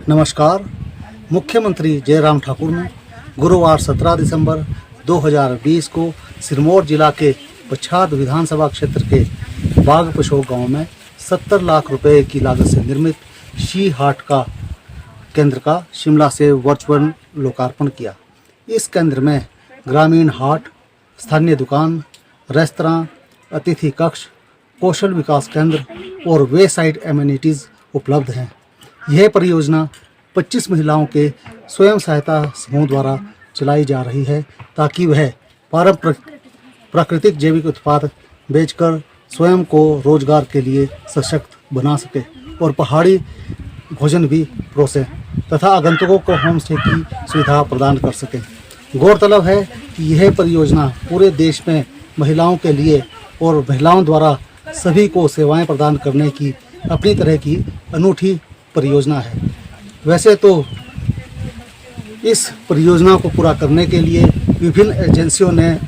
नमस्कार। मुख्यमंत्री जयराम ठाकुर ने गुरुवार 17 दिसंबर 2020 को सिरमौर जिला के पच्छाद विधानसभा क्षेत्र के बाग पशोक गांव में 70 लाख रुपए की लागत से निर्मित शी हाट का केंद्र का शिमला से वर्चुअल लोकार्पण किया। इस केंद्र में ग्रामीण हाट, स्थानीय दुकान, रेस्तरां, अतिथि कक्ष, कौशल विकास केंद्र और वे साइड एमिनिटीज़ उपलब्ध हैं। यह परियोजना 25 महिलाओं के स्वयं सहायता समूह द्वारा चलाई जा रही है ताकि वह पारंपरिक प्राकृतिक जैविक उत्पाद बेचकर स्वयं को रोजगार के लिए सशक्त बना सके और पहाड़ी भोजन भी परोसें तथा आगंतुकों को होम स्टे की सुविधा प्रदान कर सकें। गौरतलब है कि यह परियोजना पूरे देश में महिलाओं के लिए और महिलाओं द्वारा सभी को सेवाएं प्रदान करने की अपनी तरह की अनूठी परियोजना है। वैसे तो इस परियोजना को पूरा करने के लिए विभिन्न एजेंसियों ने,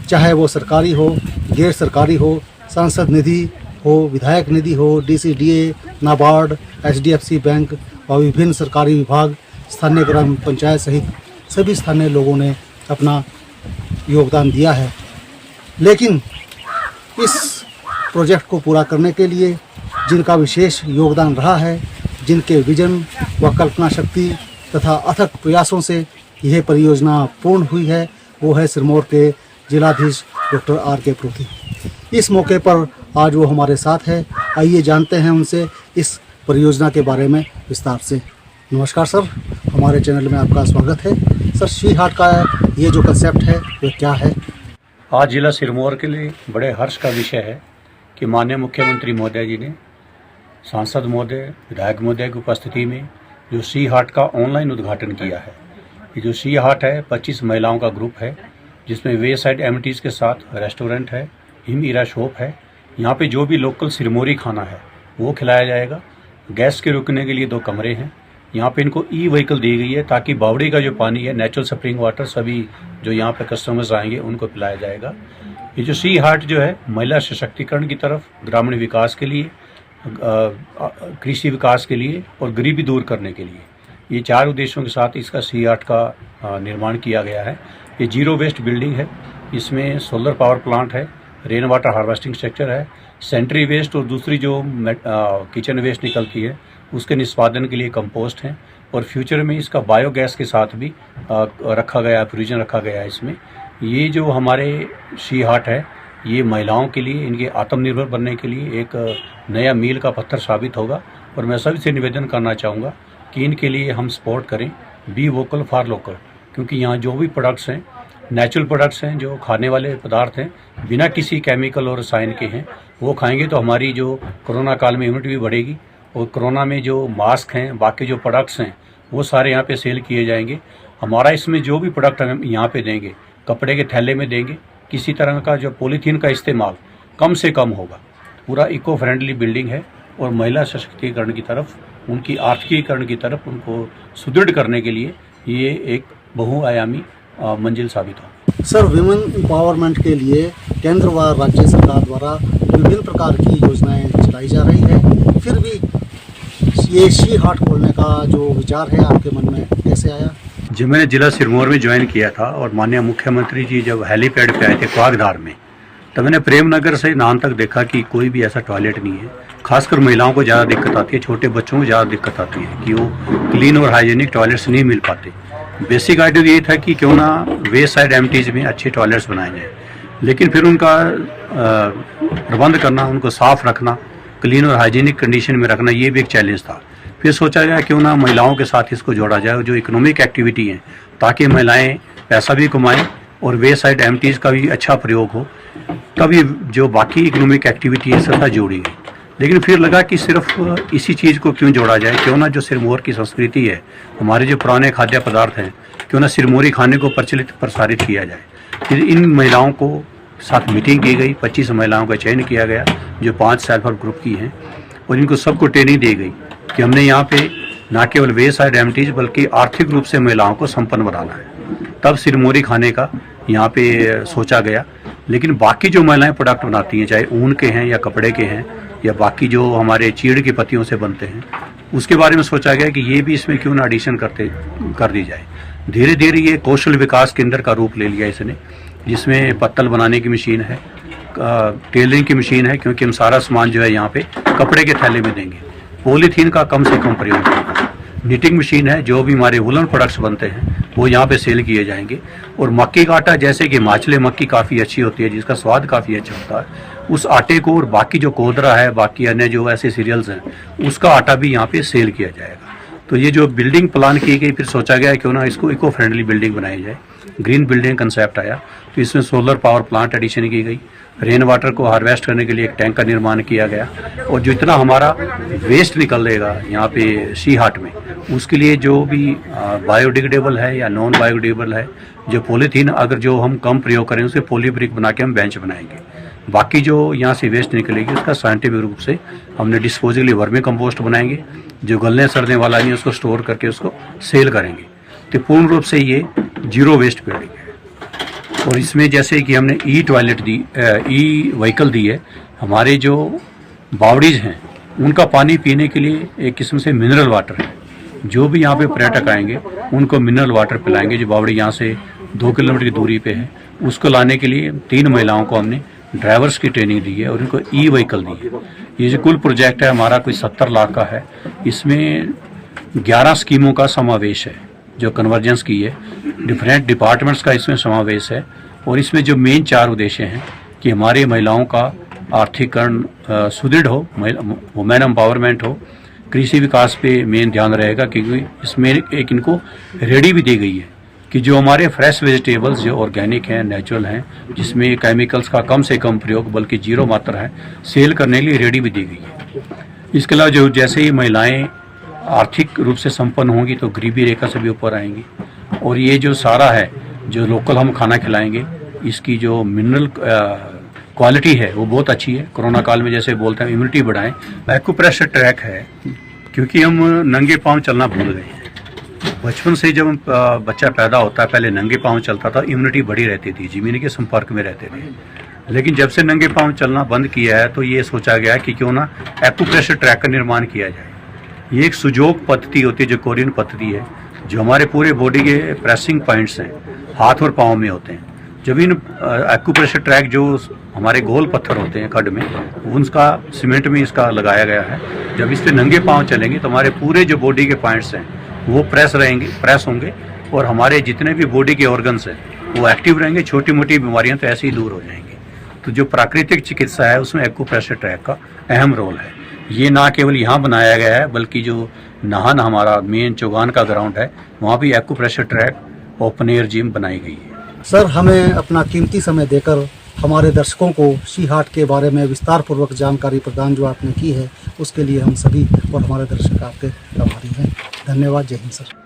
चाहे वो सरकारी हो, गैर सरकारी हो, सांसद निधि हो, विधायक निधि हो, DCDA, नाबार्ड, HDFC बैंक और विभिन्न सरकारी विभाग, स्थानीय ग्राम पंचायत सहित सभी स्थानीय लोगों ने अपना योगदान दिया है। लेकिन इस प्रोजेक्ट को पूरा करने के लिए जिनका विशेष योगदान रहा है, जिनके विजन व कल्पना शक्ति तथा अथक प्रयासों से यह परियोजना पूर्ण हुई है, वो है सिरमौर के जिलाधीश डॉक्टर R.K. परूथी। इस मौके पर आज वो हमारे साथ है। आइए जानते हैं उनसे इस परियोजना के बारे में विस्तार से। नमस्कार सर, हमारे चैनल में आपका स्वागत है। सर, शी हाट का ये जो कंसेप्ट है वो क्या है? आज जिला सिरमौर के लिए बड़े हर्ष का विषय है कि माननीय मुख्यमंत्री महोदय जी ने सांसद महोदय, विधायक महोदय की उपस्थिति में जो शी हाट का ऑनलाइन उद्घाटन किया है। ये जो शी हाट है 25 महिलाओं का ग्रुप है, जिसमें वे साइड एमिनिटीज़ के साथ रेस्टोरेंट है, हिम ईरा शॉप है। यहाँ पे जो भी लोकल सिरमौरी खाना है वो खिलाया जाएगा। गैस के रुकने के लिए 2 कमरे हैं। यहाँ पे इनको ई-व्हीकल दी गई है ताकि बावड़ी का जो पानी है, नेचुरल स्प्रिंग वाटर, सभी जो यहाँ पे कस्टमर्स आएंगे उनको पिलाया जाएगा। ये जो शी हाट जो है महिला सशक्तिकरण की तरफ, ग्रामीण विकास के लिए, कृषि विकास के लिए और गरीबी दूर करने के लिए, ये 4 उद्देश्यों के साथ इसका शी हाट का निर्माण किया गया है। ये 0 वेस्ट बिल्डिंग है। इसमें सोलर पावर प्लांट है, रेन वाटर हार्वेस्टिंग स्ट्रक्चर है, सेंट्री वेस्ट और दूसरी जो किचन वेस्ट निकलती है उसके निष्पादन के लिए कंपोस्ट है और फ्यूचर में इसका बायोगैस के साथ भी रखा गया, प्रोविजन रखा गया है इसमें। ये जो हमारे शी हाट है ये महिलाओं के लिए, इनके आत्मनिर्भर बनने के लिए एक नया मील का पत्थर साबित होगा और मैं सभी से निवेदन करना चाहूँगा कि इनके लिए हम सपोर्ट करें। बी वोकल फॉर लोकल, क्योंकि यहाँ जो भी प्रोडक्ट्स हैं, नेचुरल प्रोडक्ट्स हैं, जो खाने वाले पदार्थ हैं, बिना किसी केमिकल और रसायन के हैं, वो खाएंगे तो हमारी जो कोरोना काल में इम्यूनिटी भी बढ़ेगी और कोरोना में जो मास्क हैं, बाकी जो प्रोडक्ट्स हैं वो सारे यहाँ पे सेल किए जाएंगे। हमारा इसमें जो भी प्रोडक्ट हम यहाँ पे देंगे कपड़े के थैले में देंगे, किसी तरह का जो पॉलीथीन का इस्तेमाल कम से कम होगा। पूरा इको फ्रेंडली बिल्डिंग है और महिला सशक्तिकरण की तरफ, उनकी आर्थिकीकरण की तरफ उनको सुदृढ़ करने के लिए ये एक बहुआयामी मंजिल साबित हो। सर, विमेन एम्पावरमेंट के लिए केंद्र व राज्य सरकार द्वारा विभिन्न प्रकार की योजनाएं चलाई जा रही है, फिर भी ये शी हाट खोलने का जो विचार है आपके मन में कैसे आया? जब मैंने जिला सिरमौर में ज्वाइन किया था और माननीय मुख्यमंत्री जी जब हेलीपैड पे आए थे क्वागधार में, तब मैंने प्रेमनगर से नान तक देखा कि कोई भी ऐसा टॉयलेट नहीं है। खासकर महिलाओं को ज़्यादा दिक्कत आती है, छोटे बच्चों को ज़्यादा दिक्कत आती है कि वो क्लीन और हाइजीनिक टॉयलेट्स नहीं मिल पाते। बेसिक आइडिया यही था कि क्यों ना वे साइड एमिनिटीज़ में अच्छे टॉयलेट्स बनाए जाए, लेकिन फिर उनका प्रबंध करना, उनको साफ़ रखना, क्लीन और हाइजीनिक कंडीशन में रखना, ये भी एक चैलेंज था। फिर सोचा गया क्यों ना महिलाओं के साथ इसको जोड़ा जाए, जो इकोनॉमिक एक्टिविटी है, ताकि महिलाएं पैसा भी कमाएं और वे साइड एमिनिटीज़ का भी अच्छा प्रयोग हो, तब ये जो बाकी इकोनॉमिक एक्टिविटी है सबका जोड़ी गई। लेकिन फिर लगा कि सिर्फ इसी चीज़ को क्यों जोड़ा जाए, क्यों ना जो सिरमौर की संस्कृति है, हमारे जो पुराने खाद्य पदार्थ हैं, क्यों ना सिरमौरी खाने को प्रचलित प्रसारित किया जाए। फिर इन महिलाओं को साथ मीटिंग की गई, 25 महिलाओं का चयन किया गया जो 5 सेल्फ हेल्प ग्रुप की हैं और इनको सबको ट्रेनिंग दी गई कि हमने यहाँ पे ना केवल वे साइड एमिनिटीज़ बल्कि आर्थिक रूप से महिलाओं को संपन्न बनाना है। तब सिरमौरी खाने का यहाँ पे सोचा गया। लेकिन बाकी जो महिलाएं प्रोडक्ट बनाती हैं, चाहे ऊन के हैं या कपड़े के हैं या बाकी जो हमारे चीड़ की पत्तियों से बनते हैं, उसके बारे में सोचा गया कि ये भी इसमें क्यों ना एडिशन कर दी जाए। धीरे धीरे ये कौशल विकास केंद्र का रूप ले लिया इसने, जिसमें पत्तल बनाने की मशीन है, टेलरिंग की मशीन है, क्योंकि हम सारा सामान जो है यहाँ पे कपड़े के थैले में देंगे, पॉलीथीन का कम से कम प्रयोग होगा, निटिंग मशीन है, जो भी हमारे वुलन प्रोडक्ट्स बनते हैं वो यहाँ पे सेल किए जाएंगे, और मक्की का आटा, जैसे कि हिमाचली मक्की काफ़ी अच्छी होती है जिसका स्वाद काफ़ी अच्छा होता है, उस आटे को और बाकी जो कोदरा है, बाकी अन्य जो ऐसे सीरियल्स हैं, उसका आटा भी यहाँ पे सेल किया जाएगा। तो ये जो बिल्डिंग प्लान की गई, फिर सोचा गया क्यों ना इसको इको फ्रेंडली बिल्डिंग बनाई जाए, ग्रीन बिल्डिंग कंसेप्ट आया, तो इसमें सोलर पावर प्लांट एडिशन की गई, रेन वाटर को हार्वेस्ट करने के लिए एक टैंक का निर्माण किया गया, और जो इतना हमारा वेस्ट निकलेगा यहाँ पे सी हाट में, उसके लिए जो भी बायोडिग्रेडेबल है या नॉन बायोडिग्रेडेबल है, जो पॉलीथीन अगर जो हम कम प्रयोग करें उससे पॉलीब्रिक बना के हम बेंच बनाएंगे। बाकी जो यहाँ से वेस्ट निकलेगी उसका साइंटिफिक रूप से हमने डिस्पोजली वर्मी कंपोस्ट बनाएंगे, जो गलने सड़ने वाला नहीं उसको स्टोर करके उसको सेल करेंगे। तो पूर्ण रूप से ये जीरो वेस्ट बिल्डिंग है। और इसमें जैसे कि हमने ई टॉयलेट दी, ई व्हीकल दी है, हमारे जो बावड़ीज हैं उनका पानी पीने के लिए एक किस्म से मिनरल वाटर है, जो भी यहाँ पे पर्यटक आएंगे उनको मिनरल वाटर पिलाएंगे। जो बावड़ी यहाँ से 2 किलोमीटर की दूरी पे है, उसको लाने के लिए 3 महिलाओं को हमने ड्राइवर्स की ट्रेनिंग दी है और इनको ई व्हीकल दी है। ये जो कुल प्रोजेक्ट है हमारा कोई 70 लाख का है, इसमें 11 स्कीमों का समावेश है जो कन्वर्जेंस की है, डिफरेंट डिपार्टमेंट्स का इसमें समावेश है, और इसमें जो मेन 4 उद्देश्य हैं कि हमारी महिलाओं का आर्थिकरण सुदृढ़ हो, वुमेन एम्पावरमेंट हो, कृषि विकास पे मेन ध्यान रहेगा, क्योंकि इसमें एक इनको रेडी भी दी गई है कि जो हमारे फ्रेश वेजिटेबल्स जो ऑर्गेनिक हैं, नेचुरल हैं, जिसमें केमिकल्स का कम से कम प्रयोग बल्कि जीरो मात्रा है, सेल करने के लिए रेडी भी दी गई है। इसके अलावा जो जैसे ही महिलाएं आर्थिक रूप से संपन्न होंगी तो गरीबी रेखा से भी ऊपर आएंगी, और ये जो सारा है जो लोकल हम खाना खिलाएंगे, इसकी जो मिनरल क्वालिटी है वो बहुत अच्छी है। कोरोना काल में जैसे बोलते हैं इम्यूनिटी बढ़ाएं, एक्यूप्रेशर ट्रैक है, क्योंकि हम नंगे पाँव चलना भूल गए हैं। बचपन से जब बच्चा पैदा होता है पहले नंगे पाँव चलता था, इम्यूनिटी बढ़ी रहती थी, जमीन के संपर्क में रहते थे। लेकिन जब से नंगे पाँव चलना बंद किया है तो ये सोचा गया है कि क्यों ना एक्यूप्रेशर ट्रैक का निर्माण किया जाए। ये एक सुजोग पद्धति होती है जो कोरियन पद्धति है, जो हमारे पूरे बॉडी के प्रेसिंग पॉइंट्स हैं हाथ और पाँव में होते हैं। जब इन एक्यूप्रेशर ट्रैक जो हमारे गोल पत्थर होते हैं खड्ड में, उनका सीमेंट में इसका लगाया गया है, जब इस पर नंगे पाँव चलेंगे तो हमारे पूरे जो बॉडी के पॉइंट्स हैं वो प्रेस होंगे, और हमारे जितने भी बॉडी के ऑर्गन्स हैं वो एक्टिव रहेंगे, छोटी मोटी बीमारियां तो ऐसे ही दूर हो जाएंगी। तो जो प्राकृतिक चिकित्सा है उसमें एक्यूप्रेशर ट्रैक का अहम रोल है। ये ना केवल यहाँ बनाया गया है बल्कि जो नाहन हमारा मेन चौगान का ग्राउंड है वहाँ भी acupressure track open air gym बनाई गई है। सर, हमें अपना कीमती समय देकर हमारे दर्शकों को सी हाट के बारे में विस्तार पूर्वक जानकारी प्रदान जो आपने की है, उसके लिए हम सभी और हमारे दर्शक आपके आभारी हैं। धन्यवाद। जय हिंद सर।